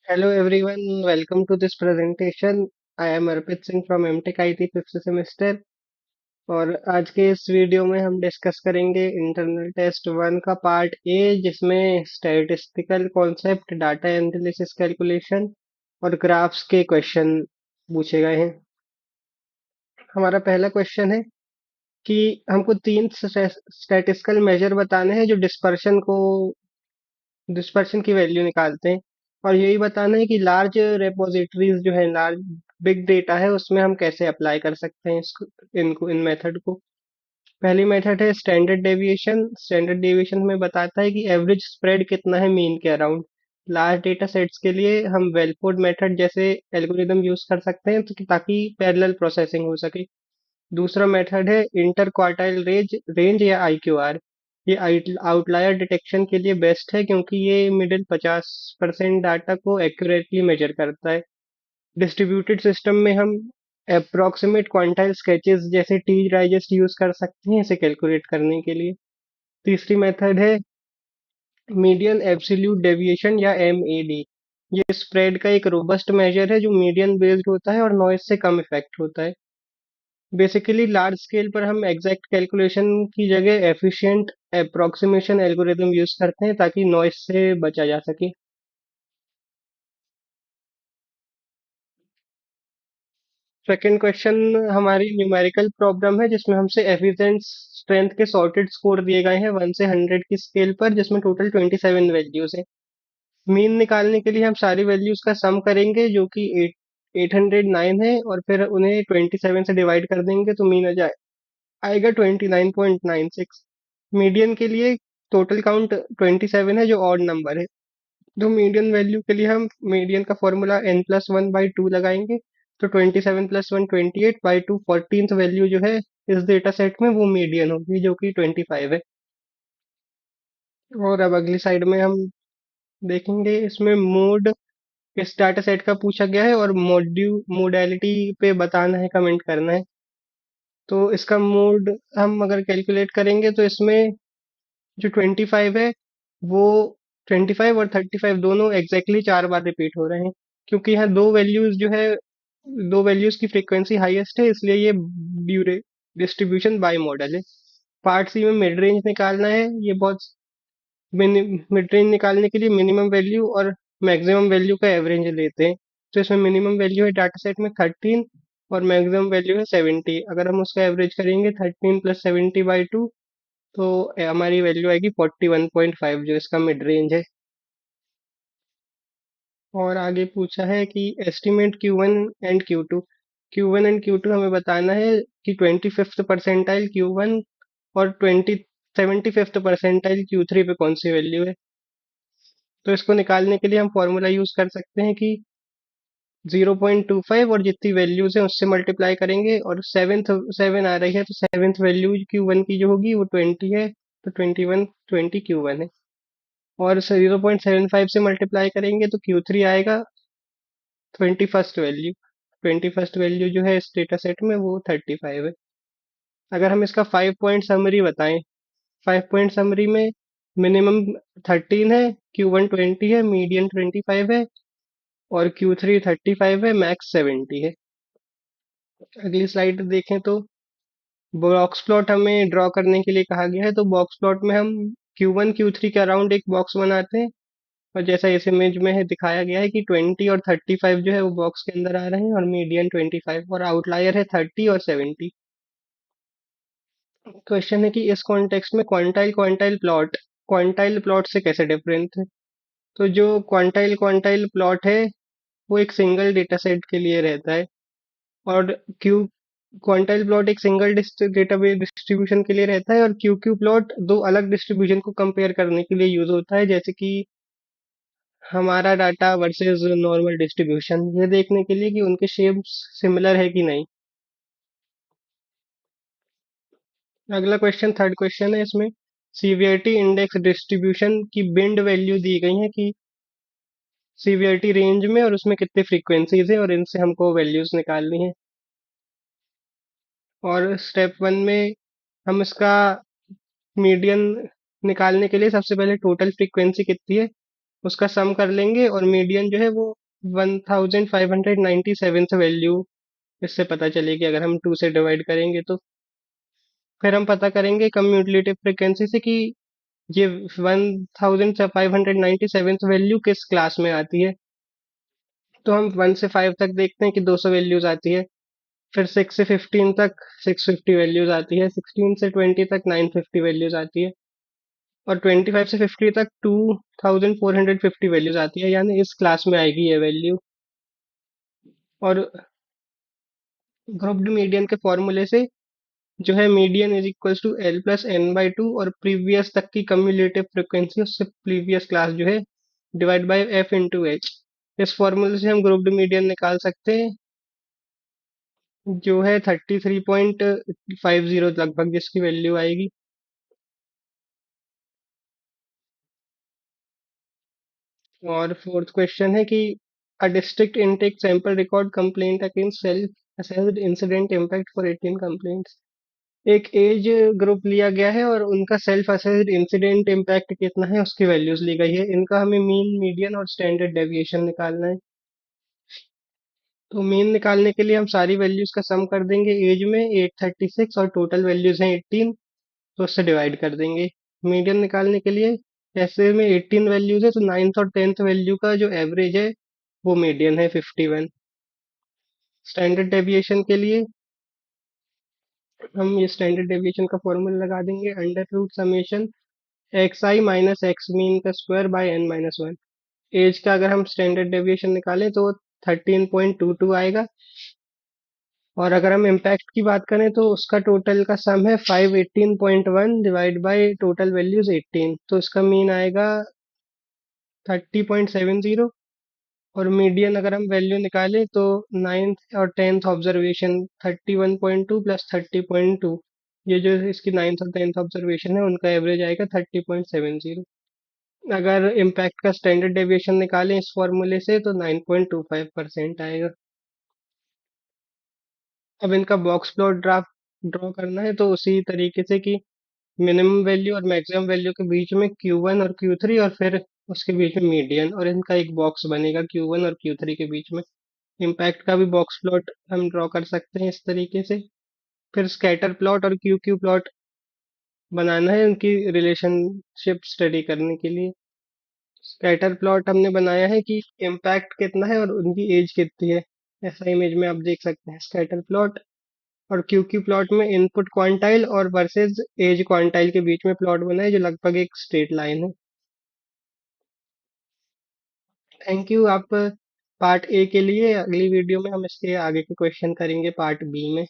Hello everyone, welcome to this presentation. I am Arpit Singh from MTech IT fifth semester. और आज के इस video में हम डिस्कस करेंगे इंटरनल टेस्ट वन का पार्ट ए, जिसमें statistical concept, data analysis, calculation और ग्राफ्स के क्वेश्चन पूछे गए हैं। हमारा पहला क्वेश्चन है कि हमको तीन स्टैटिस्टिकल मेजर बताने हैं जो डिस्पर्शन की वैल्यू निकालते हैं, और यही बताना है कि लार्ज रेपोजिटरीज जो है, लार्ज बिग डेटा है, उसमें हम कैसे अप्लाई कर सकते हैं इन मेथड को। पहली मेथड है स्टैंडर्ड डेविएशन। स्टैंडर्ड डेविएशन हमें बताता है कि एवरेज स्प्रेड कितना है मीन के अराउंड। लार्ज डेटा सेट्स के लिए हम वेलफोर्ड मेथड जैसे एल्गोरिदम यूज कर सकते हैं, ताकि पैरेलल प्रोसेसिंग हो सके। दूसरा मेथड है इंटर क्वार्टाइल रेंज रेंज या IQR। ये आउटलायर डिटेक्शन के लिए बेस्ट है, क्योंकि ये मिडिल 50% डाटा को एक्यूरेटली मेजर करता है। डिस्ट्रीब्यूटेड सिस्टम में हम अप्रोक्सीमेट क्वांटाइल स्केचेस जैसे टी डाइजेस्ट यूज कर सकते हैं इसे कैलकुलेट करने के लिए। तीसरी मेथड है मीडियन एब्सोल्यूट डेविएशन या MAD। ये स्प्रेड का एक रोबस्ट मेजर है जो मीडियन बेस्ड होता है और नॉइज से कम इफेक्ट होता है। बेसिकली लार्ज स्केल पर हम एग्जैक्ट कैलकुलेशन की जगह एफिशिएंट अप्रोक्सीमेशन एल्गोरिदम यूज करते हैं, ताकि नॉइस से बचा जा सके। सेकंड क्वेश्चन हमारी न्यूमेरिकल प्रॉब्लम है, जिसमें हमसे एफिशिएंट स्ट्रेंथ के सॉर्टेड स्कोर दिए गए हैं 1 से 100 की स्केल पर, जिसमें टोटल 27 वैल्यूज हैं। मीन निकालने के लिए हम सारी वैल्यूज का सम करेंगे, जो कि 809 है, और फिर उन्हें 27 से डिवाइड कर देंगे तो मीन आएगा 29.96। मीडियन के लिए टोटल काउंट 27 है, जो ऑड नंबर है। तो मीडियन वैल्यू के लिए हम मीडियन का फॉर्मूला n+1/2 लगाएंगे। तो 27+1 28/2 14th वैल्यू जो है इस डेटा सेट में, वो मीडियन होगी, जो कि 25 है। और अब अगली साइड में हम देखेंगे, इसमें मोड इस डाटा सेट का पूछा गया है और मोडेलिटी पे बताना है, कमेंट करना है। तो इसका मोड हम अगर कैलकुलेट करेंगे तो इसमें जो 25 है, वो 25 और 35 दोनों एग्जैक्टली 4 बार रिपीट हो रहे हैं, क्योंकि यहाँ दो वैल्यूज की फ्रीक्वेंसी हाईएस्ट है, इसलिए ये ड्यूरे डिस्ट्रीब्यूशन बाई मॉडल है। पार्ट सी में मिड रेंज निकालना है। ये बहुत मिड रेंज निकालने के लिए मिनिमम वैल्यू और मैक्सिमम वैल्यू का एवरेज लेते हैं। तो इसमें मिनिमम वैल्यू है डाटा सेट में 13, और मैक्सिमम वैल्यू है 70। अगर हम उसका एवरेज करेंगे 13+70/2, तो हमारी वैल्यू आएगी 41.5, जो इसका मिड रेंज है। और आगे पूछा है कि estimate Q1 and Q2। Q1 and Q2 हमें बताना है कि 25th परसेंटाइल Q1 और 75th परसेंटाइल Q3 पे कौन सी वैल्यू है। तो इसको निकालने के लिए हम फॉर्मूला यूज कर सकते हैं कि 0.25 और जितनी वैल्यूज हैं उससे मल्टीप्लाई करेंगे, और सेवन आ रही है, तो सेवेंथ वैल्यू Q1 की जो होगी वो 20 है। तो 21 20 Q1 है। और 0.75 से मल्टीप्लाई करेंगे तो Q3 आएगा 21st वैल्यू जो है इस डेटा सेट में, वो 35 है। अगर हम इसका 5 पॉइंट समरी बताएं, 5 पॉइंट समरी में मिनिमम 13 है, Q1 20 है, मीडियन 25 है, और Q3 35 है, मैक्स 70 है। अगली स्लाइड देखें तो बॉक्स प्लॉट हमें ड्रॉ करने के लिए कहा गया है। तो बॉक्स प्लॉट में हम Q1 Q3 के अराउंड एक बॉक्स बनाते हैं, और जैसा इस इमेज में है दिखाया गया है कि 20 और 35 जो है वो बॉक्स के अंदर आ रहे हैं, और मीडियन 25 और आउटलायर है 30 और 70। क्वेश्चन है कि इस कॉन्टेक्स्ट में क्वांटाइल प्लॉट से कैसे डिफरेंट है। तो जो क्वांटाइल क्वांटाइल प्लॉट है, वो एक सिंगल डेटा सेट के लिए रहता है, और क्यू क्वांटाइल प्लॉट एक सिंगल डेटाबेस डिस्ट्रीब्यूशन के लिए रहता है, और क्यू क्यू प्लॉट दो अलग डिस्ट्रीब्यूशन को कंपेयर करने के लिए यूज होता है, जैसे कि हमारा डाटा वर्सेस नॉर्मल डिस्ट्रीब्यूशन, ये देखने के लिए कि उनके शेप्स सिमिलर है कि नहीं। अगला क्वेश्चन, थर्ड क्वेश्चन है, इसमें सीवीआरटी इंडेक्स डिस्ट्रीब्यूशन की बिंड वैल्यू दी गई है कि सीवीआरटी रेंज में, और उसमें कितने फ्रीक्वेंसीज है, और इनसे हमको वैल्यूज निकालनी है। और स्टेप वन में हम इसका मीडियन निकालने के लिए सबसे पहले टोटल फ्रीक्वेंसी कितनी है, उसका सम कर लेंगे और मीडियन जो है वो 1597 से वैल्यू इससे पता चलेगी अगर हम 2 से डिवाइड करेंगे तो। फिर हम पता करेंगे कम्यूटेटिव फ्रीक्वेंसी से कि ये 1597 वैल्यू किस क्लास में आती है। तो हम 1 से 5 तक देखते हैं कि 200 वैल्यूज आती है। फिर 6 से 15 तक 650 वैल्यूज आती है। 16 से 20 तक 950 वैल्यूज आती है। और 25 से 50 तक 2450 वैल्यूज आती है, यानी इस क्लास में आएगी ये वैल्यू। और ग्रुप्ड मीडियन के फॉर्मूले से जो है median is equals to l plus n by two, और प्रीवियस तक की कम्युलेटिव फ्रिक्वेंसी उससे प्रीवियस क्लास जो है divide by f into h. इस फॉर्मूले से हम ग्रुप्ड मीडियन निकाल सकते हैं, जो है 33.50 लगभग जिसकी वैल्यू आएगी। और फोर्थ क्वेश्चन है कि a district intake sample record complaint against self assessed incident impact for 18 complaints. एक एज ग्रुप लिया गया है और उनका सेल्फ असेस्ड इंसिडेंट इम्पैक्ट कितना है उसकी वैल्यूज ली गई है। इनका हमें मीन, मीडियन और स्टैंडर्ड डेविएशन निकालना है। तो मीन निकालने के लिए हम सारी वैल्यूज का सम कर देंगे। एज में 836 और टोटल वैल्यूज हैं 18, तो उससे डिवाइड कर देंगे। मीडियन निकालने के लिए ऐसे में 18 वैल्यूज है, तो 9th और 10th वैल्यू का जो एवरेज है वो मीडियन है 51। स्टैंडर्ड डेविएशन के लिए हम ये स्टैंडर्ड डेविएशन का फॉर्मूला लगा देंगे, under root summation x i minus x mean का square by n minus one. Age का अगर हम स्टैंडर्ड डेविएशन निकालें तो 13.22 आएगा। और अगर हम इम्पैक्ट की बात करें तो उसका टोटल का सम है 518.1 डिवाइड बाय टोटल वैल्यूज 18, तो इसका मीन आएगा 30.70। और मीडियन अगर हम वैल्यू निकालें तो 9th और 10th ऑब्जर्वेशन 31.2 प्लस 30.2, ये जो इसकी 9th और 10th ऑब्जर्वेशन है उनका एवरेज आएगा 30.70। अगर इम्पैक्ट का स्टैंडर्ड डेविएशन निकालें इस फॉर्मूले से तो 9.25% आएगा। अब इनका बॉक्स प्लॉट ड्राफ्ट ड्रॉ करना है, तो उसी तरीके से कि मिनिमम वैल्यू और मैक्सिमम वैल्यू के बीच में Q1 और Q3, और फिर उसके बीच में मीडियन, और इनका एक बॉक्स बनेगा Q1 और Q3 के बीच में। इम्पैक्ट का भी बॉक्स प्लॉट हम ड्रॉ कर सकते हैं इस तरीके से। फिर स्कैटर प्लॉट और क्यू क्यू प्लॉट बनाना है उनकी रिलेशनशिप स्टडी करने के लिए। स्कैटर प्लॉट हमने बनाया है कि इम्पैक्ट कितना है और उनकी एज कितनी है, ऐसा इमेज में आप देख सकते हैं स्कैटर प्लॉट। और क्यू क्यू प्लॉट में इनपुट क्वांटाइल और वर्सेस एज क्वांटाइल के बीच में प्लॉट बना है जो लगभग एक स्ट्रेट लाइन है। Thank you. आप पार्ट ए के लिए अगली वीडियो में हम इसके आगे के क्वेश्चन करेंगे पार्ट बी में।